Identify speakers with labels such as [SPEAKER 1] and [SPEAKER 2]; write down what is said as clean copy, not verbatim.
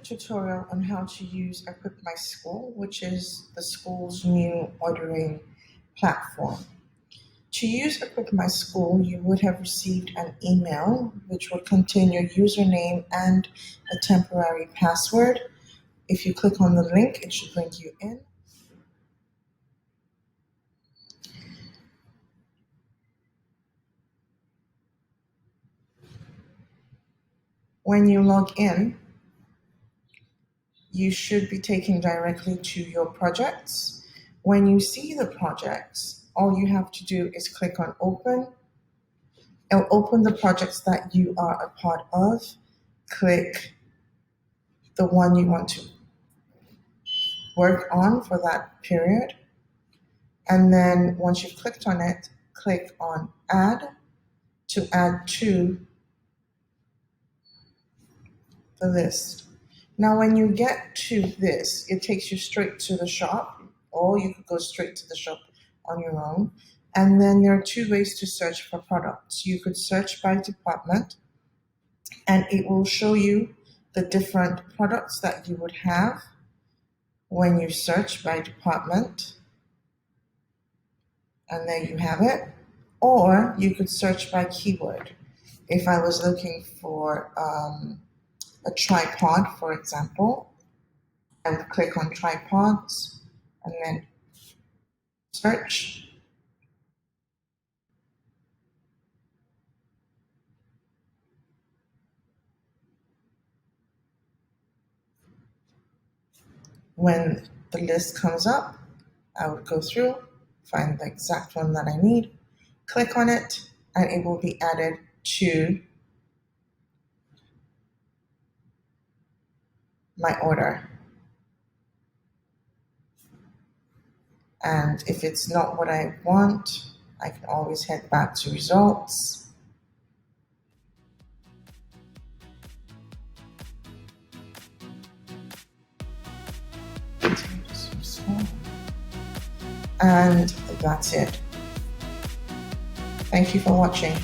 [SPEAKER 1] tutorial on how to use Equip My School, which is the school's new ordering platform. To use Equip My School, you would have received an email which would contain your username and a temporary password. If you click on the link, it should bring you in. When you log in, you should be taken directly to your projects. When you see the projects, all you have to do is click on open. It'll open the projects that you are a part of. Click the one you want to work on for that period. And then once you've clicked on it, click on add to add to the list. Now, when you get to this, it takes you straight to the shop, or you could go straight to the shop on your own. And then there are two ways to search for products. You could search by department, and it will show you the different products that you would have when you search by department. And there you have it. Or you could search by keyword. If I was looking for a tripod, for example, I would click on tripods and then search. When the list comes up, I would go through, find the exact one that I need, click on it, and it will be added to my order. And if it's not what I want, I can always head back to results. And that's it. Thank you for watching.